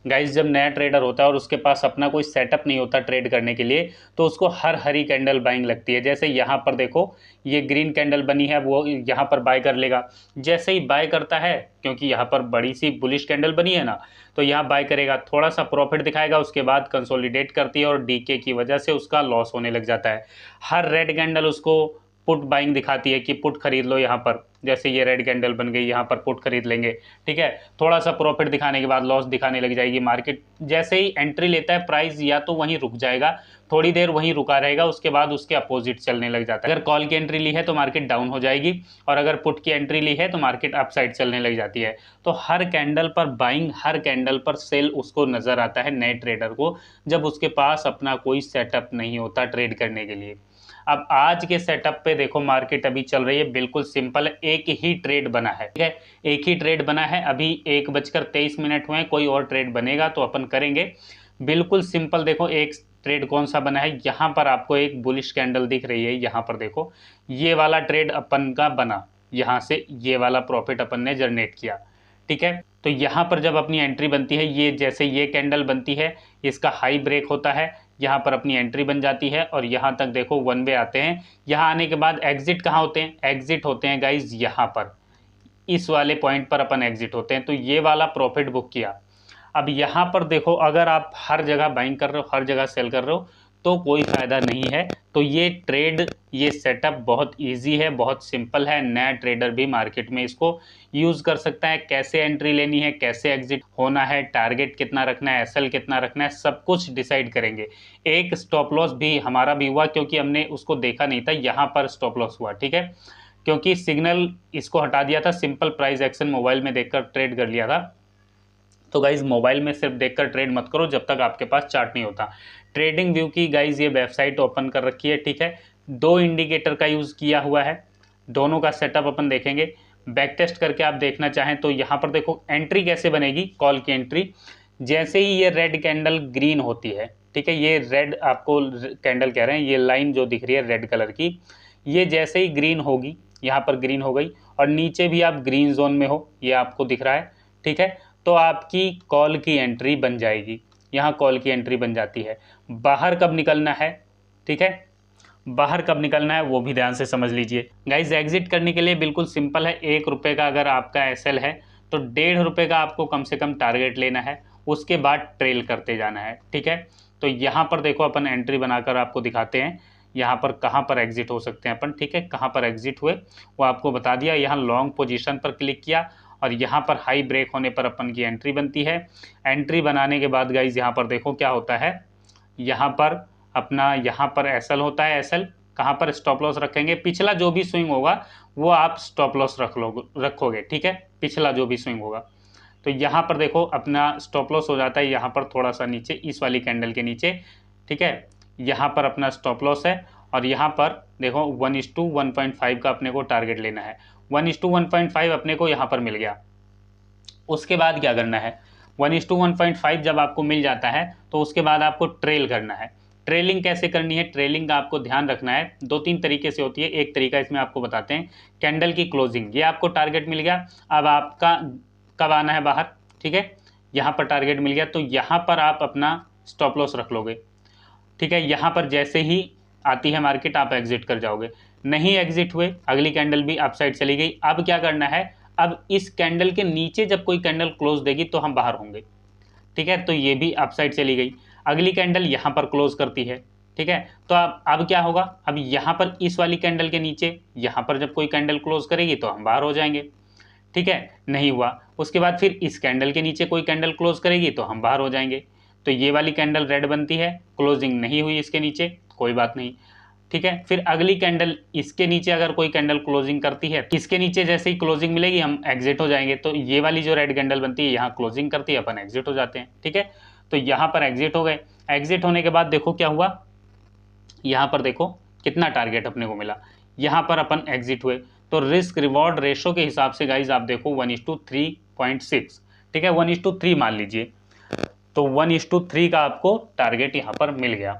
Guys जब नया trader होता है और उसके पास अपना कोई सेटअप नहीं होता ट्रेड करने के लिए, तो उसको हर हरी कैंडल बाइंग लगती है। जैसे यहाँ पर देखो ये ग्रीन कैंडल बनी है, वो यहाँ पर बाय कर लेगा। जैसे ही बाय करता है, क्योंकि यहाँ पर बड़ी सी बुलिश कैंडल बनी है ना, तो यहाँ बाय करेगा, थोड़ा सा प्रॉफिट दिखाएगा, उसके बाद कंसोलिडेट करती है और डीके की वजह से उसका लॉस होने लग जाता है। हर रेड कैंडल उसको पुट बाइंग दिखाती है कि पुट खरीद लो यहाँ पर। जैसे ये रेड कैंडल बन गई, यहाँ पर पुट खरीद लेंगे, ठीक है। थोड़ा सा प्रॉफिट दिखाने के बाद लॉस दिखाने लग जाएगी मार्केट। जैसे ही एंट्री लेता है प्राइस या तो वहीं रुक जाएगा, थोड़ी देर वहीं रुका रहेगा, उसके बाद उसके अपोजिट चलने लग जाता है। अगर कॉल की एंट्री ली है तो मार्केट डाउन हो जाएगी, और अगर पुट की एंट्री ली है तो मार्केट अप साइड चलने लग जाती है। तो हर कैंडल पर बाइंग, हर कैंडल पर सेल उसको नजर आता है नए ट्रेडर को, जब उसके पास अपना कोई सेटअप नहीं होता ट्रेड करने के लिए। अब आज के सेटअप पे देखो मार्केट अभी चल रही है बिल्कुल सिंपल, एक ही ट्रेड बना है, ठीक है, एक ही ट्रेड बना है। अभी 1:23 हुए हैं, कोई और ट्रेड बनेगा तो अपन करेंगे। बिल्कुल सिंपल देखो एक ट्रेड कौन सा बना है। यहाँ पर आपको एक बुलिश कैंडल दिख रही है, यहाँ पर देखो ये वाला ट्रेड अपन का बना, यहाँ से ये वाला प्रॉफिट अपन ने जनरेट किया, ठीक है। तो यहाँ पर जब अपनी एंट्री बनती है, ये जैसे ये कैंडल बनती है, इसका हाई ब्रेक होता है, यहाँ पर अपनी एंट्री बन जाती है और यहाँ तक देखो वन वे आते हैं। यहाँ आने के बाद एग्जिट कहाँ होते हैं? एग्जिट होते हैं गाइज यहाँ पर, इस वाले पॉइंट पर अपन एग्जिट होते हैं। तो ये वाला प्रॉफिट बुक किया। अब यहाँ पर देखो अगर आप हर जगह बाइंग कर रहे हो, हर जगह सेल कर रहे हो, तो कोई फ़ायदा नहीं है। तो ये ट्रेड, ये सेटअप बहुत इजी है, बहुत सिंपल है। नया ट्रेडर भी मार्केट में इसको यूज़ कर सकता है। कैसे एंट्री लेनी है, कैसे एग्जिट होना है, टारगेट कितना रखना है, एसएल कितना रखना है, सब कुछ डिसाइड करेंगे। एक स्टॉप लॉस भी हमारा भी हुआ, क्योंकि हमने उसको देखा नहीं था, यहाँ पर स्टॉप लॉस हुआ, ठीक है, क्योंकि सिग्नल इसको हटा दिया था। सिंपल प्राइस एक्शन मोबाइल में देखकर ट्रेड कर लिया था। तो गाइज मोबाइल में सिर्फ देखकर ट्रेड मत करो जब तक आपके पास चार्ट नहीं होता। ट्रेडिंग व्यू की गाइज ये वेबसाइट ओपन कर रखी है, ठीक है। 2 इंडिकेटर का यूज़ किया हुआ है, दोनों का सेटअप अपन देखेंगे। बैक टेस्ट करके आप देखना चाहें तो यहाँ पर देखो एंट्री कैसे बनेगी, कॉल की एंट्री। जैसे ही ये रेड कैंडल ग्रीन होती है, ठीक है, ये रेड आपको कैंडल कह रहे हैं, ये लाइन जो दिख रही है रेड कलर की, ये जैसे ही ग्रीन होगी, यहाँ पर ग्रीन हो गई और नीचे भी आप ग्रीन जोन में हो, ये आपको दिख रहा है, ठीक है, तो आपकी कॉल की एंट्री बन जाएगी। यहाँ कॉल की एंट्री बन जाती है। बाहर कब निकलना है, ठीक है, बाहर कब निकलना है वो भी ध्यान से समझ लीजिए। गाइज एग्जिट करने के लिए बिल्कुल सिंपल है। 1 रुपये का अगर आपका एसएल है तो 1.5 रुपये का आपको कम से कम टारगेट लेना है, उसके बाद ट्रेल करते जाना है, ठीक है। तो यहाँ पर देखो अपन एंट्री बनाकर आपको दिखाते हैं यहाँ पर कहाँ पर एग्जिट हो सकते हैं अपन, ठीक है। कहाँ पर एग्जिट हुए वो आपको बता दिया। यहाँ लॉन्ग पोजीशन पर क्लिक किया और यहाँ पर हाई ब्रेक होने पर अपन की एंट्री बनती है। एंट्री बनाने के बाद गाइज यहाँ पर देखो क्या होता है, यहाँ पर अपना यहाँ पर एसएल होता है। एसएल कहाँ पर स्टॉप लॉस रखेंगे, पिछला जो भी स्विंग होगा वो आप स्टॉप लॉस रखोगे, ठीक है, पिछला जो भी स्विंग होगा। तो यहाँ पर देखो अपना स्टॉप लॉस हो जाता है यहाँ पर थोड़ा सा नीचे, इस वाली कैंडल के नीचे, ठीक है। यहाँ पर अपना स्टॉप लॉस है और यहाँ पर देखो 1:1.5 का अपने को टारगेट लेना है। 1:1.5 अपने को यहाँ पर मिल गया। उसके बाद क्या करना है, 1:1.5 जब आपको मिल जाता है तो उसके बाद आपको ट्रेल करना है। ट्रेलिंग कैसे करनी है, ट्रेलिंग का आपको ध्यान रखना है। 2-3 तरीके से होती है। एक तरीका इसमें आपको बताते हैं, कैंडल की क्लोजिंग। ये आपको टारगेट मिल गया, अब आपका कब आना है बाहर, ठीक है, यहाँ पर टारगेट मिल गया तो यहाँ पर आप अपना स्टॉप लॉस रख लोगे, ठीक है। यहाँ पर जैसे ही आती है मार्केट आप एग्जिट कर जाओगे। नहीं एग्जिट हुए, अगली कैंडल भी अप साइड चली गई। अब क्या करना है, अब इस कैंडल के नीचे जब कोई कैंडल क्लोज देगी तो हम बाहर होंगे, ठीक है। तो ये भी अप साइड चली गई। अगली कैंडल यहाँ पर क्लोज करती है, ठीक है। तो अब क्या होगा, अब यहाँ पर इस वाली कैंडल के नीचे यहाँ पर जब कोई कैंडल क्लोज करेगी तो हम बाहर हो जाएंगे, ठीक है। नहीं हुआ, उसके बाद फिर इस कैंडल के नीचे कोई कैंडल क्लोज करेगी तो हम बाहर हो जाएंगे। तो ये वाली कैंडल रेड बनती है, क्लोजिंग नहीं हुई इसके नीचे, कोई बात नहीं, ठीक है। फिर अगली कैंडल इसके नीचे अगर कोई कैंडल क्लोजिंग करती है, इसके नीचे जैसे ही क्लोजिंग मिलेगी हम एग्जिट हो जाएंगे। तो ये वाली जो रेड कैंडल बनती है यहाँ क्लोजिंग करती है, अपन एग्जिट हो जाते हैं, ठीक है। तो यहाँ पर एग्जिट हो गए। एग्जिट होने के बाद देखो क्या हुआ, यहाँ पर देखो कितना टारगेट अपने को मिला, यहाँ पर अपन एग्जिट हुए। तो रिस्क रिवॉर्ड रेशो के हिसाब से गाइज आप देखो 1:3.6, ठीक है, 1:3 मान लीजिए। तो 1:3 का आपको टारगेट यहाँ पर मिल गया।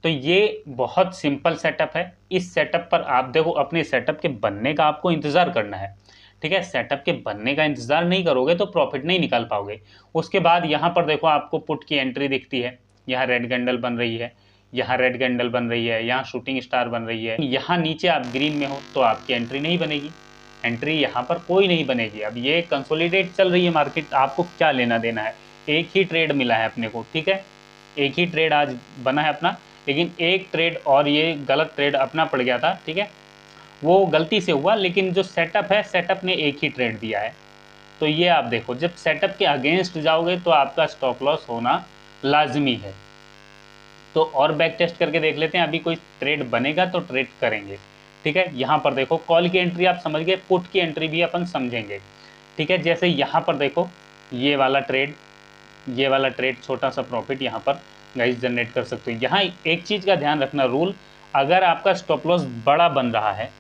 तो ये बहुत सिंपल सेटअप है। इस सेटअप पर आप देखो, अपने सेटअप के बनने का आपको इंतज़ार करना है, ठीक है। सेटअप के बनने का इंतजार नहीं करोगे तो प्रॉफिट नहीं निकाल पाओगे। उसके बाद यहाँ पर देखो आपको पुट की एंट्री दिखती है, यहाँ रेड कैंडल बन रही है, यहाँ रेड कैंडल बन रही है, यहाँ शूटिंग स्टार बन रही है, यहाँ नीचे आप ग्रीन में हो तो आपकी एंट्री नहीं बनेगी, एंट्री यहाँ पर कोई नहीं बनेगी। अब ये कंसोलिडेट चल रही है मार्केट, आपको क्या लेना देना है, एक ही ट्रेड मिला है अपने को, ठीक है, एक ही ट्रेड आज बना है अपना, लेकिन एक ट्रेड और ये गलत ट्रेड अपना पड़ गया था, ठीक है, वो गलती से हुआ, लेकिन जो सेटअप है सेटअप ने एक ही ट्रेड दिया है। तो ये आप देखो, जब सेटअप के अगेंस्ट जाओगे तो आपका स्टॉप लॉस होना लाजमी है। तो और बैक टेस्ट करके देख लेते हैं, अभी कोई ट्रेड बनेगा तो ट्रेड करेंगे, ठीक है। यहाँ पर देखो कॉल की एंट्री आप समझ गए, पुट की एंट्री भी अपन समझेंगे, ठीक है। जैसे यहाँ पर देखो ये वाला ट्रेड छोटा सा प्रॉफिट यहाँ पर गाइस जनरेट कर सकते हो। यहाँ एक चीज़ का ध्यान रखना रूल, अगर आपका स्टॉप लॉस बड़ा बन रहा है,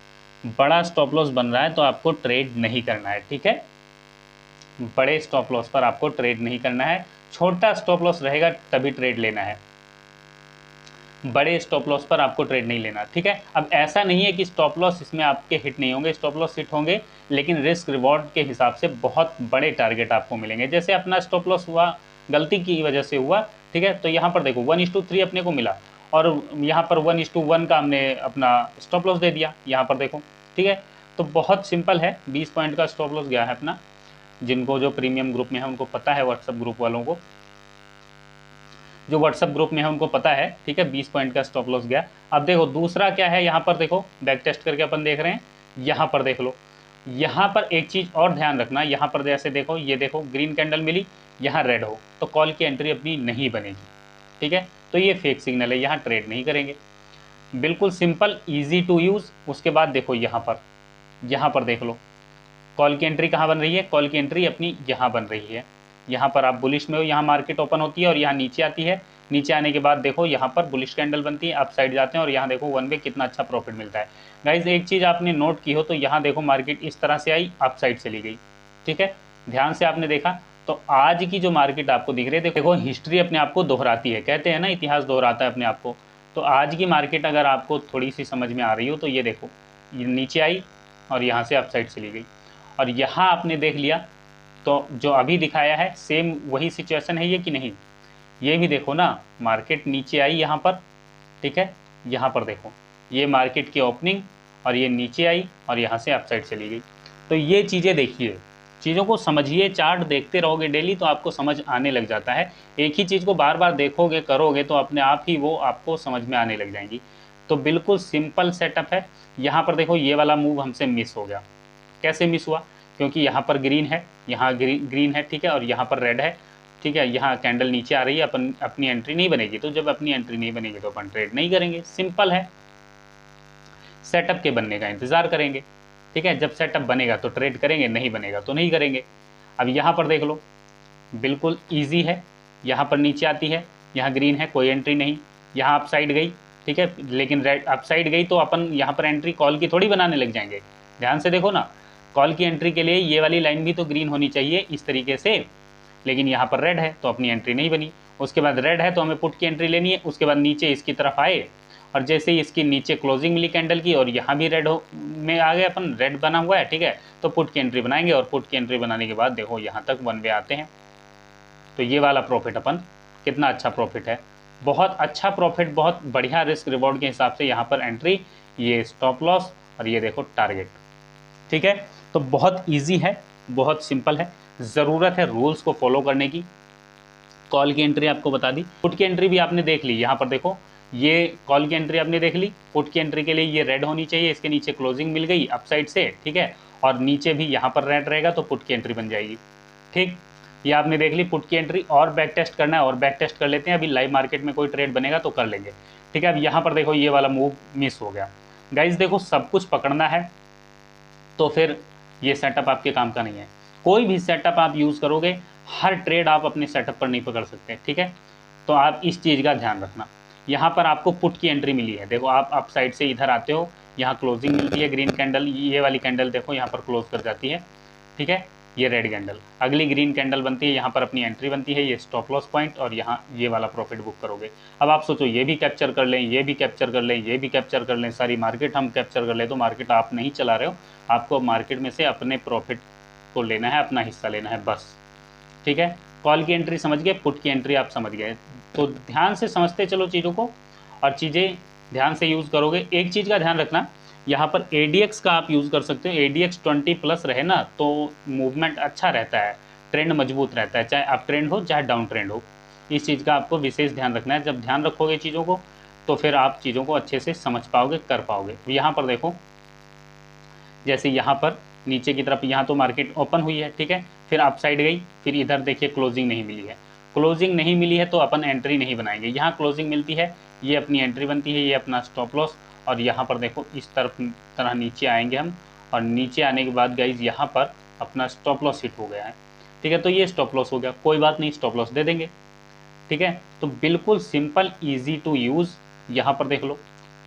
बड़ा स्टॉप लॉस बन रहा है तो आपको ट्रेड नहीं करना है, ठीक है, बड़े स्टॉप लॉस पर आपको ट्रेड नहीं करना है, छोटा स्टॉप लॉस रहेगा तभी ट्रेड लेना है, बड़े स्टॉप लॉस पर आपको ट्रेड नहीं लेना, ठीक है। अब ऐसा नहीं है कि स्टॉप लॉस इसमें आपके हिट नहीं होंगे, स्टॉप लॉस हिट होंगे, लेकिन रिस्क रिवॉर्ड के हिसाब से बहुत बड़े टारगेट आपको मिलेंगे। जैसे अपना स्टॉप लॉस हुआ, गलती की वजह से हुआ, ठीक है, तो यहाँ पर देखो 1:3 अपने को मिला और यहाँ पर 1:1 का हमने अपना स्टॉप लॉस दे दिया, यहाँ पर देखो, ठीक है। तो बहुत सिंपल है, 20 पॉइंट का स्टॉप लॉस गया है अपना, जिनको जो प्रीमियम ग्रुप में है उनको पता है, व्हाट्सएप ग्रुप वालों को, जो व्हाट्सएप ग्रुप में है उनको पता है, ठीक है, 20 पॉइंट का स्टॉप लॉस गया। अब देखो दूसरा क्या है, यहाँ पर देखो बैक टेस्ट करके अपन देख रहे हैं, यहाँ पर देख लो, यहाँ पर एक चीज़ और ध्यान रखना, यहाँ पर जैसे देखो, ये देखो ग्रीन कैंडल मिली, यहाँ रेड हो तो कॉल की एंट्री अपनी नहीं बनेगी, ठीक है, तो ये फेक सिग्नल है, यहाँ ट्रेड नहीं करेंगे। बिल्कुल सिंपल, ईजी टू यूज़। उसके बाद देखो यहाँ पर देख लो कॉल की एंट्री कहाँ बन रही है, कॉल की एंट्री अपनी यहाँ बन रही है, यहाँ पर आप बुलिश में हो, यहाँ मार्केट ओपन होती है और यहाँ नीचे आती है, नीचे आने के बाद देखो यहाँ पर बुलिश कैंडल बनती है, अप साइड जाते हैं और यहाँ देखो वन वे कितना अच्छा प्रॉफिट मिलता है। गाइज एक चीज़ आपने नोट की हो तो यहाँ देखो मार्केट इस तरह से आई, अप साइड चली गई, ठीक है, ध्यान से आपने देखा। तो आज की जो मार्केट आपको दिख रही है, देखो हिस्ट्री अपने आप को दोहराती है, कहते हैं ना इतिहास दोहराता है अपने आप को। तो आज की मार्केट अगर आपको थोड़ी सी समझ में आ रही हो तो ये देखो, ये नीचे आई और यहाँ से अप साइड चली गई और यहाँ आपने देख लिया, तो जो अभी दिखाया है सेम वही सिचुएशन है ये कि नहीं, ये भी देखो ना, मार्केट नीचे आई यहाँ पर, ठीक है, यहाँ पर देखो ये मार्केट की ओपनिंग और ये नीचे आई और यहाँ से अप साइड चली गई। तो ये चीज़ें देखिए, चीज़ों को समझिए, चार्ट देखते रहोगे डेली तो आपको समझ आने लग जाता है। एक ही चीज़ को बार बार देखोगे करोगे तो अपने आप ही वो आपको समझ में आने लग जाएंगी। तो बिल्कुल सिंपल सेटअप है। यहाँ पर देखो ये वाला मूव हमसे मिस हो गया, कैसे मिस हुआ, क्योंकि यहाँ पर ग्रीन है, यहाँ ग्रीन है, ठीक है, और यहाँ पर रेड है, ठीक है, यहाँ कैंडल नीचे आ रही है, अपन अपनी एंट्री नहीं बनेगी, तो जब अपनी एंट्री नहीं बनेगी तो अपन ट्रेड नहीं करेंगे, सिंपल है। सेटअप के बनने का इंतज़ार करेंगे, ठीक है, जब सेटअप बनेगा तो ट्रेड करेंगे, नहीं बनेगा तो नहीं करेंगे। अब यहाँ पर देख लो बिल्कुल ईजी है, यहाँ पर नीचे आती है, यहाँ ग्रीन है, कोई एंट्री नहीं, यहाँ अप साइड गई, ठीक है, लेकिन रेड अप साइड गई तो अपन यहाँ पर एंट्री कॉल की थोड़ी बनाने लग जाएंगे। ध्यान से देखो ना, कॉल की एंट्री के लिए ये वाली लाइन भी तो ग्रीन होनी चाहिए इस तरीके से, लेकिन यहाँ पर रेड है तो अपनी एंट्री नहीं बनी। उसके बाद रेड है तो हमें पुट की एंट्री लेनी है, उसके बाद नीचे इसकी तरफ आए और जैसे ही इसकी नीचे क्लोजिंग मिली कैंडल की और यहाँ भी रेड में आ गए, अपन रेड बना हुआ है, ठीक है, तो पुट की एंट्री बनाएंगे और पुट की एंट्री बनाने के बाद देखो यहाँ तक वन वे आते हैं। तो ये वाला प्रॉफिट अपन, कितना अच्छा प्रॉफिट है, बहुत अच्छा प्रॉफिट, बहुत बढ़िया रिस्क रिवॉर्ड के हिसाब से यहाँ पर एंट्री, ये स्टॉप लॉस और ये देखो टारगेट, ठीक है। तो बहुत ईजी है, बहुत सिंपल है, ज़रूरत है रूल्स को फॉलो करने की। कॉल की एंट्री आपको बता दी, पुट की एंट्री भी आपने देख ली, यहाँ पर देखो ये कॉल की एंट्री आपने देख ली, पुट की एंट्री के लिए ये रेड होनी चाहिए, इसके नीचे क्लोजिंग मिल गई अपसाइड से, ठीक है, और नीचे भी यहाँ पर रेड रहेगा तो पुट की एंट्री बन जाएगी, ठीक। ये आपने देख ली पुट की एंट्री, और बैक टेस्ट करना है और बैक टेस्ट कर लेते हैं, अभी लाइव मार्केट में कोई ट्रेड बनेगा तो कर लेंगे, ठीक है। अब यहाँ पर देखो ये वाला मूव मिस हो गया। गाइज देखो सब कुछ पकड़ना है तो फिर ये सेटअप आपके काम का नहीं है। कोई भी सेटअप आप यूज़ करोगे, हर ट्रेड आप अपने सेटअप पर नहीं पकड़ सकते, ठीक है, तो आप इस चीज़ का ध्यान रखना। यहाँ पर आपको पुट की एंट्री मिली है, देखो आप अप साइड से इधर आते हो, यहाँ क्लोजिंग मिलती है, ग्रीन कैंडल, ये वाली कैंडल देखो यहाँ पर क्लोज कर जाती है, ठीक है, ये रेड कैंडल, अगली ग्रीन कैंडल बनती है, यहाँ पर अपनी एंट्री बनती है, ये स्टॉप लॉस पॉइंट और यहाँ ये वाला प्रॉफिट बुक करोगे। अब आप सोचो ये भी कैप्चर कर लें, ये भी कैप्चर कर लें, ये भी कैप्चर कर लें, सारी मार्केट हम कैप्चर कर लें, तो मार्केट आप नहीं चला रहे हो, आपको मार्केट में से अपने प्रॉफिट को लेना है, अपना हिस्सा लेना है बस। ठीक है, कॉल की एंट्री समझ गए, पुट की एंट्री आप समझ गए, तो ध्यान से समझते चलो चीज़ों को और चीज़ें ध्यान से यूज़ करोगे। एक चीज़ का ध्यान रखना, यहाँ पर ADX का आप यूज़ कर सकते हो, ADX 20+ रहे ना तो मूवमेंट अच्छा रहता है, ट्रेंड मजबूत रहता है, चाहे अप ट्रेंड हो चाहे डाउन ट्रेंड हो। इस चीज़ का आपको विशेष ध्यान रखना है। जब ध्यान रखोगे चीज़ों को तो फिर आप चीज़ों को अच्छे से समझ पाओगे, कर पाओगे। यहाँ पर देखो, जैसे यहाँ पर नीचे की तरफ यहाँ तो मार्केट ओपन हुई है, ठीक है, फिर अप साइड गई, फिर इधर देखिए क्लोजिंग नहीं मिली है, क्लोजिंग नहीं मिली है तो अपन एंट्री नहीं बनाएंगे। यहाँ क्लोजिंग मिलती है, ये अपनी एंट्री बनती है, ये अपना स्टॉप लॉस, और यहाँ पर देखो इस तरह नीचे आएंगे हम, और नीचे आने के बाद गाइज यहाँ पर अपना स्टॉप लॉस हिट हो गया है, ठीक है, तो ये स्टॉप लॉस हो गया, कोई बात नहीं, स्टॉप लॉस दे देंगे। ठीक है, तो बिल्कुल सिंपल, ईजी टू यूज़। यहाँ पर देख लो,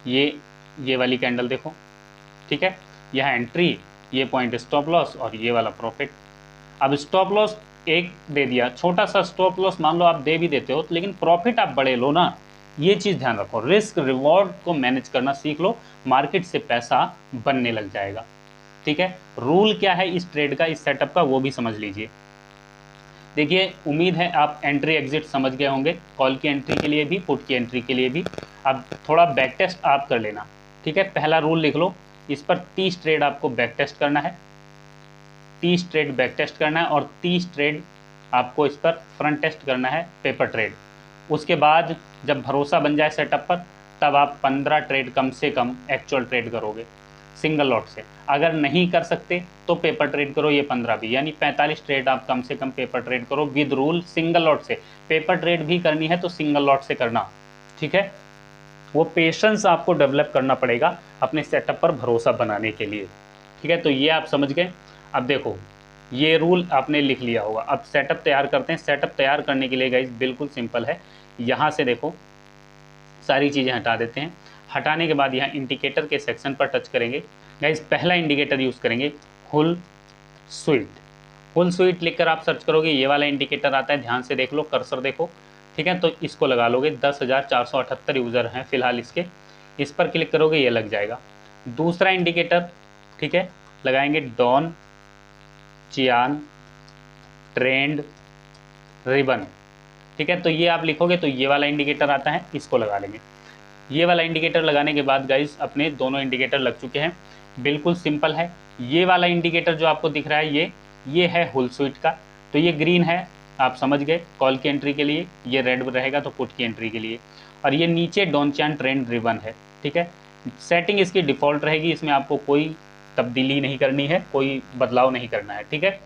ये वाली कैंडल देखो, ठीक है, यह एंट्री, ये पॉइंट स्टॉप लॉस और ये वाला प्रॉफिट। अब स्टॉप लॉस एक दे दिया, छोटा सा स्टॉप लॉस मान लो आप दे भी देते हो, लेकिन प्रॉफिट आप बड़े लो ना, ये चीज़ ध्यान रखो। रिस्क रिवॉर्ड को मैनेज करना सीख लो, मार्केट से पैसा बनने लग जाएगा। ठीक है, रूल क्या है इस ट्रेड का, इस सेटअप का, वो भी समझ लीजिए। देखिए, उम्मीद है आप एंट्री एग्जिट समझ गए होंगे, कॉल की एंट्री के लिए भी, पुट की एंट्री के लिए भी। अब थोड़ा बैक टेस्ट आप कर लेना, ठीक है। पहला रूल लिख लो, इस पर 30 ट्रेड आपको बैक टेस्ट करना है, 30 ट्रेड बैक टेस्ट करना है, और 30 ट्रेड आपको इस पर फ्रंट टेस्ट करना है, पेपर ट्रेड। उसके बाद जब भरोसा बन जाए सेटअप पर, तब आप 15 ट्रेड कम से कम एक्चुअल ट्रेड करोगे सिंगल लॉट से। अगर नहीं कर सकते तो पेपर ट्रेड करो, ये 15 भी, यानी 45 ट्रेड आप कम से कम पेपर ट्रेड करो विद रूल सिंगल लॉट से। पेपर ट्रेड भी करनी है तो सिंगल लॉट से करना, ठीक है। वो पेशेंस आपको डेवलप करना पड़ेगा अपने सेटअप पर भरोसा बनाने के लिए, ठीक है। तो ये आप समझ गए। अब देखो, ये रूल आपने लिख लिया होगा। अब सेटअप तैयार करते हैं। सेटअप तैयार करने के लिए गाइस बिल्कुल सिंपल है। यहाँ से देखो, सारी चीज़ें हटा देते हैं। हटाने के बाद यहाँ इंडिकेटर के सेक्शन पर टच करेंगे। गाइस पहला इंडिकेटर यूज़ करेंगे हुल स्वीट। हुल स्वीट लिखकर आप सर्च करोगे, ये वाला इंडिकेटर आता है, ध्यान से देख लो, कर्सर देखो, ठीक है। तो इसको लगा लोगे, 10,478 यूज़र हैं फिलहाल इसके। इस पर क्लिक करोगे, ये लग जाएगा। दूसरा इंडिकेटर, ठीक है, लगाएंगे डॉन चियान ट्रेंड रिबन, ठीक है। तो ये आप लिखोगे तो ये वाला इंडिकेटर आता है, इसको लगा लेंगे। ये वाला इंडिकेटर लगाने के बाद गाइस अपने दोनों इंडिकेटर लग चुके हैं, बिल्कुल सिंपल है। ये वाला इंडिकेटर जो आपको दिख रहा है, ये है हुल स्वीट का, तो ये ग्रीन है, आप समझ गए, कॉल की एंट्री के लिए। ये रेड रहेगा तो पुट की एंट्री के लिए। और ये नीचे डॉन चियान ट्रेंड रिबन है, ठीक है। सेटिंग इसकी डिफ़ॉल्ट रहेगी, इसमें आपको कोई तब्दीली नहीं करनी है, कोई बदलाव नहीं करना है, ठीक है।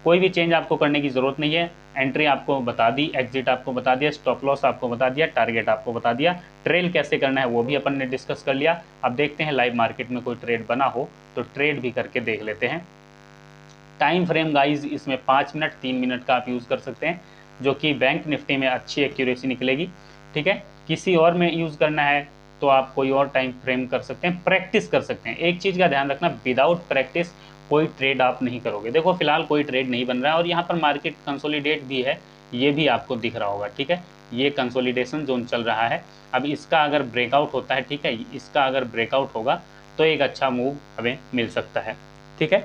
कोई भी चेंज आपको करने की ज़रूरत नहीं है। एंट्री आपको बता दी, एग्जिट आपको बता दिया, स्टॉप लॉस आपको बता दिया, टारगेट आपको बता दिया, ट्रेल कैसे करना है वो भी अपन ने डिस्कस कर लिया। अब देखते हैं लाइव मार्केट में कोई ट्रेड बना हो तो ट्रेड भी करके देख लेते हैं। टाइम फ्रेम गाइज इसमें 5 मिनट 3 मिनट का आप यूज़ कर सकते हैं, जो कि बैंक निफ्टी में अच्छी एक्यूरेसी निकलेगी, ठीक है। किसी और में यूज़ करना है तो आप कोई और टाइम फ्रेम कर सकते हैं, प्रैक्टिस कर सकते हैं। एक चीज़ का ध्यान रखना, विदाउट प्रैक्टिस कोई ट्रेड आप नहीं करोगे। देखो फिलहाल कोई ट्रेड नहीं बन रहा है, और यहाँ पर मार्केट कंसोलिडेट भी है, ये भी आपको दिख रहा होगा, ठीक है। ये कंसोलिडेशन जोन चल रहा है। अब इसका अगर ब्रेकआउट होता है, ठीक है, इसका अगर ब्रेकआउट होगा तो एक अच्छा मूव हमें मिल सकता है, ठीक है।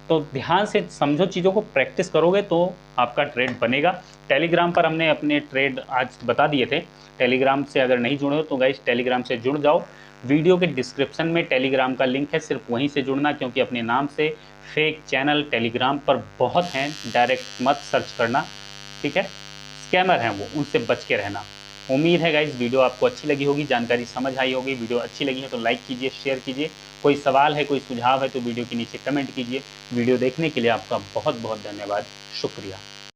तो ध्यान से समझो चीज़ों को, प्रैक्टिस करोगे तो आपका ट्रेड बनेगा। टेलीग्राम पर हमने अपने ट्रेड आज बता दिए थे। टेलीग्राम से अगर नहीं जुड़े हो तो गाइस टेलीग्राम से जुड़ जाओ। वीडियो के डिस्क्रिप्शन में टेलीग्राम का लिंक है, सिर्फ वहीं से जुड़ना, क्योंकि अपने नाम से फेक चैनल टेलीग्राम पर बहुत हैं, डायरेक्ट मत सर्च करना, ठीक है। स्कैमर हैं वो, उनसे बच के रहना। उम्मीद है गाइस वीडियो आपको अच्छी लगी होगी, जानकारी समझ आई होगी। वीडियो अच्छी लगी है तो लाइक कीजिए, शेयर कीजिए। कोई सवाल है, कोई सुझाव है तो वीडियो के नीचे कमेंट कीजिए। वीडियो देखने के लिए आपका बहुत बहुत धन्यवाद, शुक्रिया।